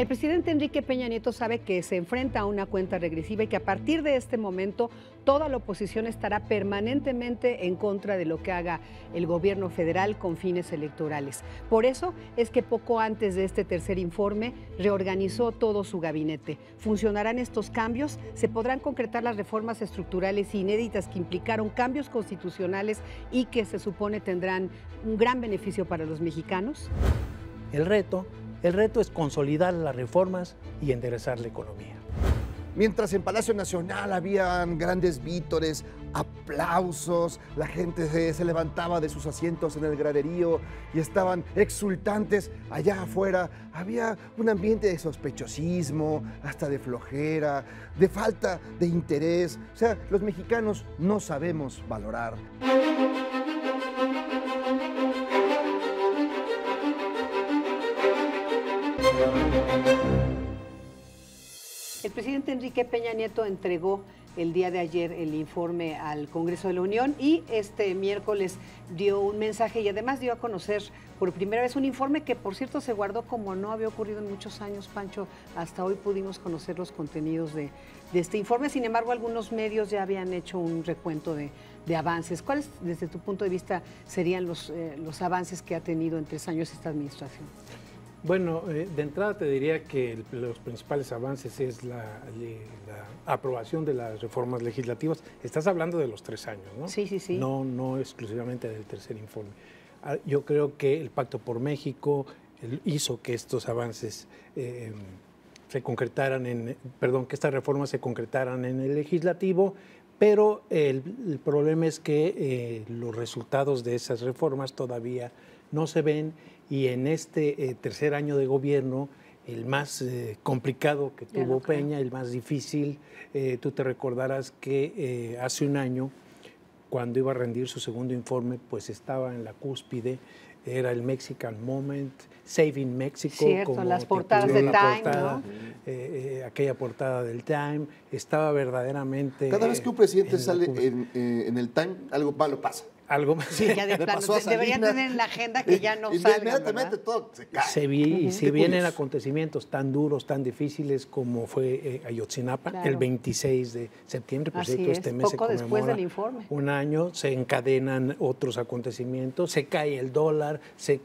El presidente Enrique Peña Nieto sabe que se enfrenta a una cuenta regresiva y que a partir de este momento toda la oposición estará permanentemente en contra de lo que haga el gobierno federal con fines electorales. Por eso es que poco antes de este tercer informe reorganizó todo su gabinete. ¿Funcionarán estos cambios? ¿Se podrán concretar las reformas estructurales inéditas que implicaron cambios constitucionales y que se supone tendrán un gran beneficio para los mexicanos? El reto es consolidar las reformas y enderezar la economía. Mientras en Palacio Nacional habían grandes vítores, aplausos, la gente se levantaba de sus asientos en el graderío y estaban exultantes, allá afuera había un ambiente de sospechosismo, hasta de flojera, de falta de interés. O sea, los mexicanos no sabemos valorar. El presidente Enrique Peña Nieto entregó el día de ayer el informe al Congreso de la Unión y este miércoles dio un mensaje y además dio a conocer por primera vez un informe que, por cierto, se guardó como no había ocurrido en muchos años, Pancho. Hasta hoy pudimos conocer los contenidos de este informe. Sin embargo, algunos medios ya habían hecho un recuento de avances. ¿Cuáles, desde tu punto de vista, serían los avances que ha tenido en 3 años esta administración? Bueno, de entrada te diría que los principales avances es la aprobación de las reformas legislativas. Estás hablando de los 3 años, ¿no? Sí, sí, sí. No exclusivamente del tercer informe. Yo creo que el Pacto por México hizo que estos avances se concretaran que estas reformas se concretaran en el legislativo, pero el problema es que los resultados de esas reformas todavía no se ven. Y en este tercer año de gobierno, el más complicado que tuvo Peña, el más difícil, tú te recordarás que hace un año, cuando iba a rendir su segundo informe, pues estaba en la cúspide, era el Mexican Moment, Saving Mexico. Cierto, como las portadas de Time, ¿no? Aquella portada del Time, estaba verdaderamente... Cada vez que un presidente sale en el Time, algo malo pasa. Algo sí, ya de plano, deberían tener en la agenda que ya no salga. Inmediatamente todo se cae. Si vienen acontecimientos tan duros, tan difíciles como fue Ayotzinapa, claro, el 26 de septiembre, por cierto, este mes poco se después conmemora del informe. Un año, se encadenan otros acontecimientos, se cae el dólar, se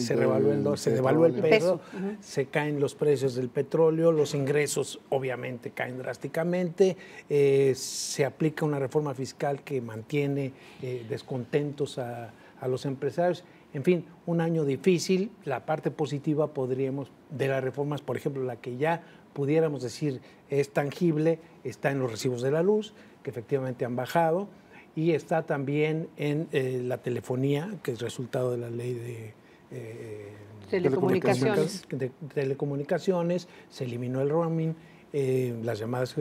revalúa el dólar, se devalúa el peso, se caen los precios del petróleo, los ingresos obviamente caen drásticamente, se aplica una reforma fiscal que mantiene descontentos a los empresarios. En fin, un año difícil. La parte positiva de las reformas, por ejemplo, la que ya pudiéramos decir es tangible, está en los recibos de la luz, que efectivamente han bajado, y está también en la telefonía, que es resultado de la ley de telecomunicaciones, se eliminó el roaming. Las llamadas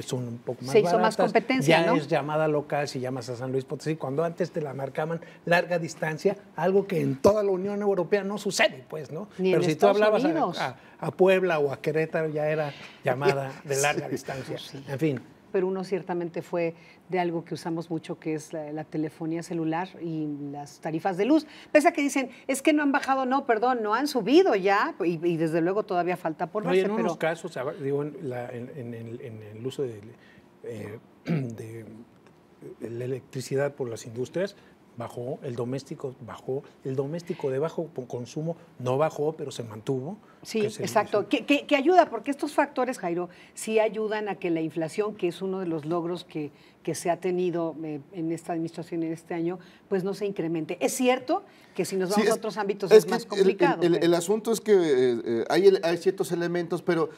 son un poco más baratas. Se hizo más competencia, ya ¿no? Es llamada local si llamas a San Luis Potosí, cuando antes te la marcaban larga distancia, algo que en toda la Unión Europea no sucede, pues, ¿no? Ni pero en si tú hablabas a Puebla o a Querétaro, ya era llamada de larga distancia. Sí. En fin. Pero uno ciertamente fue de algo que usamos mucho, que es la telefonía celular y las tarifas de luz. Pese a que dicen, es que no han bajado, no, perdón, no han subido ya, y desde luego todavía falta por verse. En unos casos, digo, en el uso de la electricidad por las industrias, bajó, el doméstico de bajo consumo no bajó, pero se mantuvo. Sí, exacto, que ayuda, porque estos factores, Jairo, sí ayudan a que la inflación, que es uno de los logros que se ha tenido en esta administración en este año, pues no se incremente. Es cierto que si nos vamos a otros ámbitos es más complicado. El asunto es que hay ciertos elementos, pero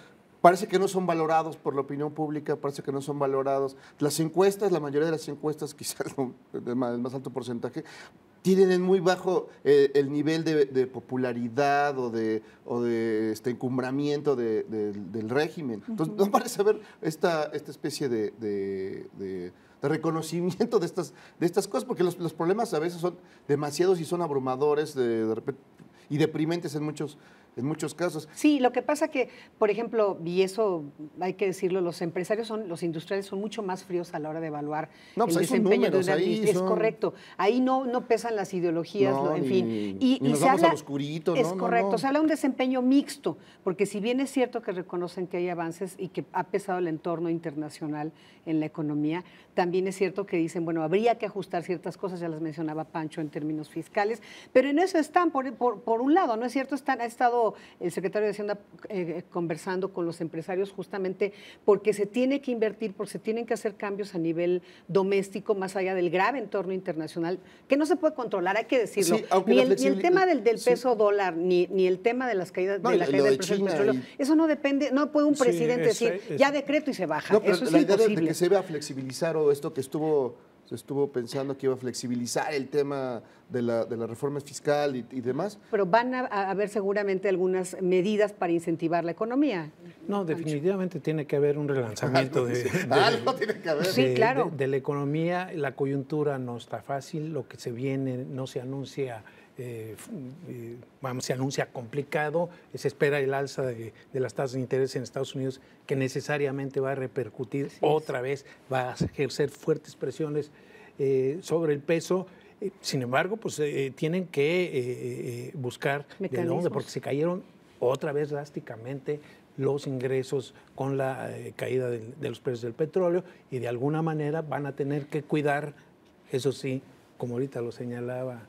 parece que no son valorados por la opinión pública, parece que no son valorados. Las encuestas, la mayoría de las encuestas, quizás el más alto porcentaje, tienen en muy bajo el nivel de popularidad o de encumbramiento del régimen. Entonces, no parece haber esta especie de reconocimiento de estas cosas, porque los problemas a veces son demasiados y son abrumadores, de repente, y deprimentes en en muchos casos. Sí, lo que pasa que, por ejemplo, y eso hay que decirlo, los industriales son mucho más fríos a la hora de evaluar No, pues el ahí son desempeño números, de una ahí administración. Es son... correcto. Ahí no pesan las ideologías, No, en fin. ni nos se vamos habla, al oscurito, es no, correcto. no. Se habla de un desempeño mixto, porque si bien es cierto que reconocen que hay avances y que ha pesado el entorno internacional en la economía, también es cierto que dicen, bueno, habría que ajustar ciertas cosas, ya las mencionaba Pancho en términos fiscales, pero en eso están, por un lado, ¿no es cierto? Ha estado el secretario de Hacienda conversando con los empresarios justamente porque se tiene que invertir, porque se tienen que hacer cambios a nivel doméstico, más allá del grave entorno internacional, que no se puede controlar, hay que decirlo. Sí, aunque ni el tema del peso dólar, ni el tema de las caídas, No, de la caída del precio del petróleo, eso no depende, no puede un presidente decir, ya decreto y se baja. No, pero eso es la imposible. idea de que se iba a flexibilizar o esto que se estuvo pensando que iba a flexibilizar el tema de la reforma fiscal y demás. Pero van a haber seguramente algunas medidas para incentivar la economía. No, definitivamente tiene que haber un relanzamiento Algo tiene que haber. Sí, claro. de la economía. La coyuntura no está fácil, lo que se viene no se anuncia, se anuncia complicado, se espera el alza de las tasas de interés en Estados Unidos, que necesariamente va a repercutir otra vez, va a ejercer fuertes presiones sobre el peso. Sin embargo, pues tienen que buscar de dónde, porque se cayeron otra vez drásticamente los ingresos con la caída de los precios del petróleo, y de alguna manera van a tener que cuidar, eso sí, como ahorita lo señalaba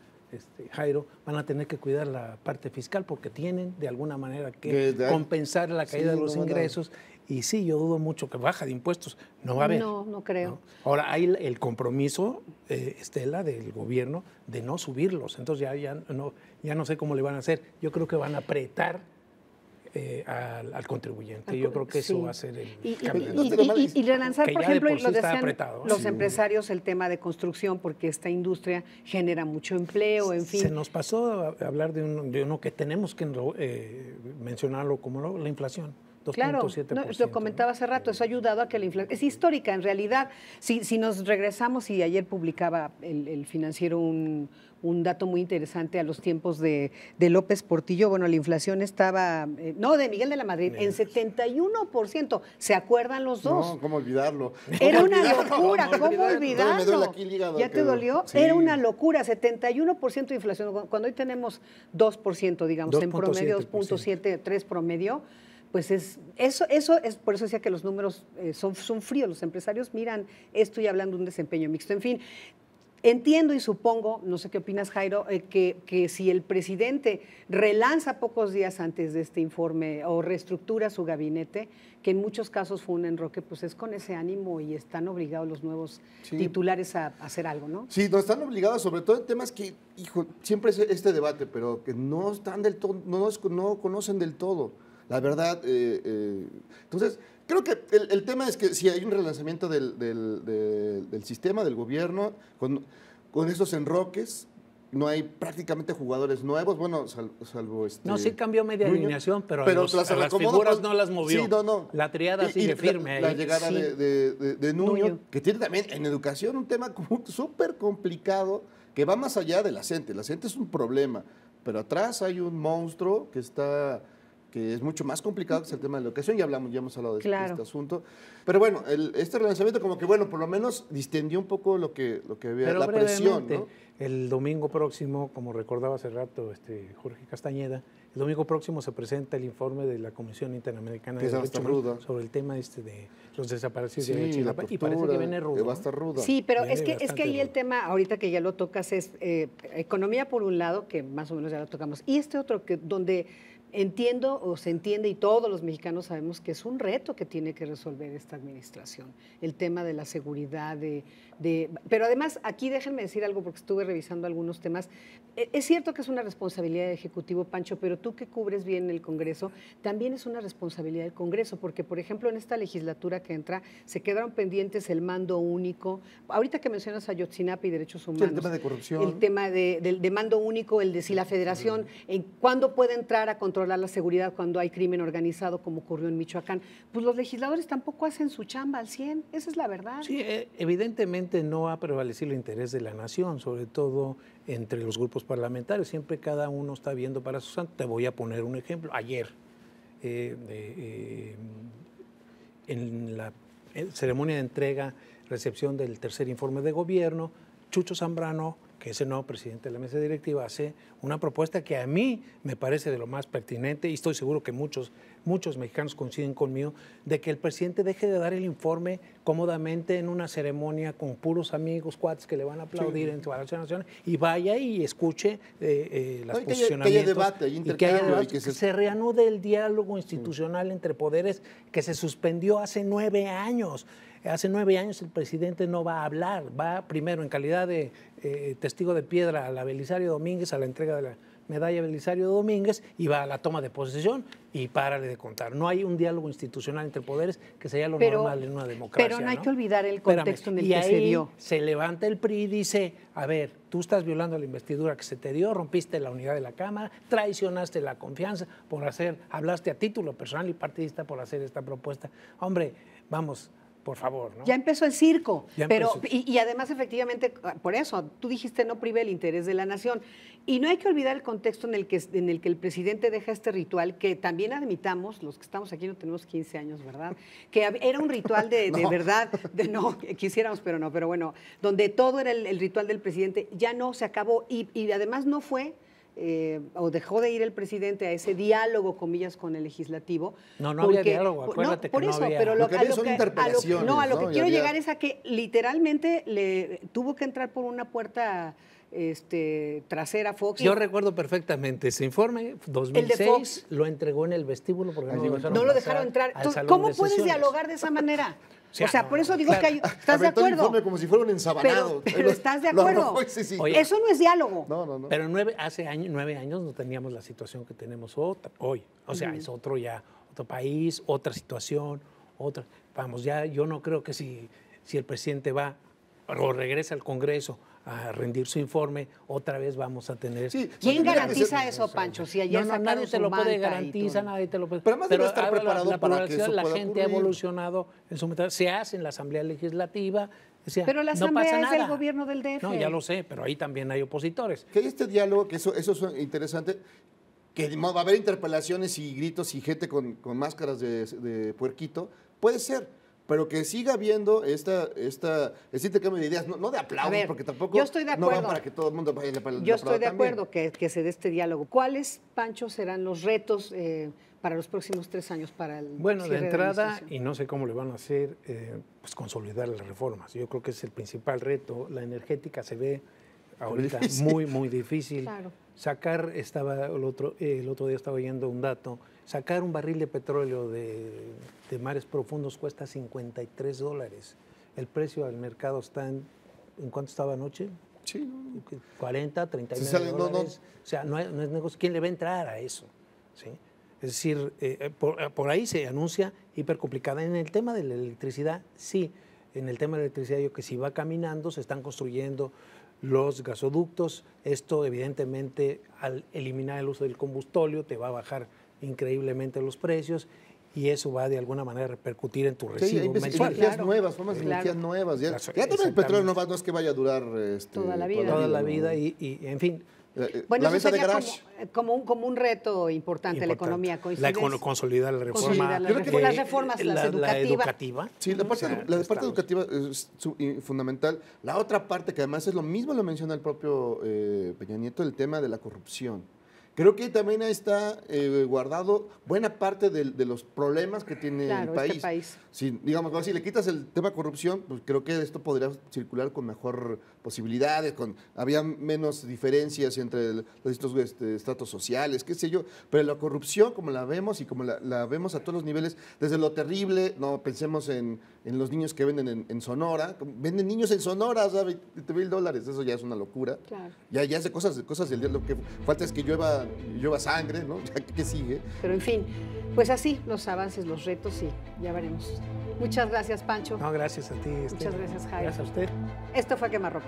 Jairo, van a tener que cuidar la parte fiscal porque tienen de alguna manera que compensar la caída de los ingresos. Y sí, yo dudo mucho que baja de impuestos no va a haber. No creo. ¿No? Ahora hay el compromiso, Estela, del gobierno de no subirlos. Entonces ya no sé cómo le van a hacer. Yo creo que van a apretar al contribuyente. Yo creo que eso va a ser el camino. Y relanzar, por ejemplo, por lo decían apretado, los empresarios, el tema de construcción, porque esta industria genera mucho empleo, en fin. Se nos pasó a hablar de uno que tenemos que mencionarlo como la inflación. Claro, lo comentaba hace rato, eso ha ayudado a que la inflación... Es histórica, en realidad. Si nos regresamos, y ayer publicaba el Financiero un dato muy interesante a los tiempos de López Portillo, bueno, la inflación estaba... de Miguel de la Madrid, en 71%. ¿Se acuerdan los dos? No, ¿cómo olvidarlo? Era una locura, ¿cómo olvidarlo? Me duele aquí el hígado. ¿Ya te dolió? Sí. Era una locura, 71% de inflación. Cuando hoy tenemos 2%, digamos, en promedio, 2.7, 3 promedio, pues eso es, por eso decía que los números son fríos. Los empresarios miran esto y hablan de un desempeño mixto. En fin, entiendo y supongo, no sé qué opinas, Jairo, que si el presidente relanza pocos días antes de este informe o reestructura su gabinete, que en muchos casos fue un enroque, pues es con ese ánimo y están obligados los nuevos titulares a hacer algo, ¿no? Sí, no están obligados, sobre todo en temas que, siempre es este debate, pero que no están del todo, no conocen del todo. La verdad, entonces, creo que el tema es que si hay un relanzamiento del sistema, del gobierno, con esos enroques, no hay prácticamente jugadores nuevos, bueno, salvo No, sí cambió media alineación, pero las figuras no las movió. Sí, no. La triada sigue firme. La llegada de Nuño, que tiene también en educación un tema súper complicado, que va más allá de la CENTE. La CENTE es un problema, pero atrás hay un monstruo que es mucho más complicado, que es el tema de la educación. Ya hemos hablado de este asunto. Pero bueno, este relanzamiento como que, bueno, por lo menos distendió un poco lo que había, la presión, ¿no? El domingo próximo, como recordaba hace rato Jorge Castañeda, el domingo próximo se presenta el informe de la Comisión Interamericana de Derechos Humanos sobre el tema de los desaparecidos de Ayotzinapa, y parece que viene rudo. Va a estar ruda. Sí, pero es que ahí el tema, ahorita que ya lo tocas, es economía por un lado, que más o menos ya lo tocamos, y otro que donde entiendo o se entiende, y todos los mexicanos sabemos que es un reto que tiene que resolver esta administración, el tema de la seguridad, pero además aquí déjenme decir algo porque estuve revisando algunos temas. Es cierto que es una responsabilidad del Ejecutivo, Pancho, pero tú que cubres bien el Congreso, también es una responsabilidad del Congreso, porque por ejemplo en esta legislatura que entra se quedaron pendientes el mando único, ahorita que mencionas a Ayotzinapa y derechos humanos, el tema de corrupción, el tema de mando único, el de si la Federación, ¿cuándo puede entrar a controlar controlar la seguridad cuando hay crimen organizado, como ocurrió en Michoacán. Pues los legisladores tampoco hacen su chamba al 100, esa es la verdad. Sí, evidentemente no ha prevalecido el interés de la nación, sobre todo entre los grupos parlamentarios. Siempre cada uno está viendo para su santo. Te voy a poner un ejemplo. Ayer, en la ceremonia de entrega, recepción del tercer informe de gobierno, Chucho Zambrano, que es el nuevo presidente de la mesa directiva, hace una propuesta que a mí me parece de lo más pertinente, y estoy seguro que muchos mexicanos coinciden conmigo, de que el presidente deje de dar el informe cómodamente en una ceremonia con puros amigos, cuates que le van a aplaudir en Palacio Nacional, y vaya y escuche los posicionamientos. Que haya debate, que se reanude el diálogo institucional entre poderes que se suspendió hace 9 años. Hace 9 años el presidente no va a hablar, va primero en calidad de testigo de piedra a la Belisario Domínguez, a la entrega de la medalla Belisario Domínguez, y va a la toma de posesión y párale de contar. No hay un diálogo institucional entre poderes que sería lo normal en una democracia. Pero no hay que olvidar el contexto en el que se dio. Se levanta el PRI y dice, a ver, tú estás violando la investidura que se te dio, rompiste la unidad de la Cámara, traicionaste la confianza hablaste a título personal y partidista por hacer esta propuesta. Hombre, vamos, por favor, ¿no? Ya empezó el circo, y además efectivamente, por eso, tú dijiste no prive el interés de la nación. Y no hay que olvidar el contexto en el que el presidente deja este ritual, que también admitamos, los que estamos aquí no tenemos 15 años, ¿verdad? Que era un ritual de verdad, no, quisiéramos, pero no, pero bueno, donde todo era el ritual del presidente, ya no, se acabó, y además no fue... o dejó de ir el presidente a ese diálogo, comillas, con el legislativo. No había diálogo, acuérdate por que eso, no había. Pero lo que son interpelaciones. A lo que quiero llegar es a que literalmente le tuvo que entrar por una puerta trasera Fox. Yo recuerdo perfectamente ese informe, 2006, lo entregó en el vestíbulo porque no lo dejaron entrar. ¿Cómo puedes dialogar de esa manera? O sea, por eso digo que ¿estás de acuerdo? Informe como si fuera un ensabanado. Pero ¿estás de acuerdo? Sí. Oye, eso no es diálogo. No. Pero hace 9 años no teníamos la situación que tenemos hoy. O sea, es otro país, otra situación, Vamos, ya yo no creo que si el presidente va o regresa al Congreso a rendir su informe, otra vez vamos a tener... Sí, ¿quién garantiza eso, Pancho? Si ayer nadie te lo puede garantizar, nadie te lo puede... Pero además debe estar preparado para que eso la pueda gente ocurrir. ha evolucionado en su metodología. Se hace en la Asamblea Legislativa. O sea, pero la Asamblea es del gobierno del DF. No, ya lo sé, pero ahí también hay opositores. Que hay este diálogo, que eso es interesante, que va a haber interpelaciones y gritos y gente con máscaras de puerquito, puede ser. Pero que siga habiendo este intercambio de ideas, no de aplausos, porque tampoco yo estoy de acuerdo. No va para que todo el mundo vaya a Yo estoy de acuerdo que se dé este diálogo. ¿Cuáles, Pancho, serán los retos para los próximos 3 años para el Bueno, de entrada, y no sé cómo le van a hacer, pues consolidar las reformas. Yo creo que es el principal reto. La energética se ve ahorita muy, muy difícil. Claro. Sacar, el otro día estaba oyendo un dato, sacar un barril de petróleo de mares profundos cuesta $53. El precio del mercado está ¿en cuánto estaba anoche? Sí. 40, 39 dólares. O sea, no es negocio. ¿Quién le va a entrar a eso? ¿Sí? Es decir, por ahí se anuncia hipercomplicada. En el tema de la electricidad, sí. En el tema de la electricidad, yo que si va caminando, se están construyendo los gasoductos. Esto, evidentemente, al eliminar el uso del combustóleo, te va a bajar increíblemente los precios y eso va de alguna manera a repercutir en tu recibo mensual. Energías nuevas, formas de energías nuevas. Ya también el petróleo no es que vaya a durar toda la vida. Toda la vida y en fin. Bueno, la eso venta de sería garage. como un reto importante, la economía. Consolidar la reforma. Las reformas, la educativa. Sí, la parte educativa es fundamental. La otra parte, que además es lo mismo, lo menciona el propio Peña Nieto, el tema de la corrupción. Creo que también está guardado buena parte de los problemas que tiene el país. Este país. Si, digamos, si le quitas el tema corrupción, pues creo que esto podría circular con mejor posibilidades, había menos diferencias entre los distintos estratos sociales, qué sé yo, pero la corrupción, como la vemos y como la vemos a todos los niveles, desde lo terrible, no pensemos en los niños que venden en Sonora, venden niños en Sonora, o sea, $20,000, eso ya es una locura. Claro. Ya es de cosas del día, lo que falta es que llueva sangre, ¿no? ¿Qué sigue? Pero en fin, pues así los avances, los retos, y ya veremos. Muchas gracias, Pancho. No, gracias a ti. Muchas gracias, Jaime. Gracias a usted. Esto fue Quemarropa.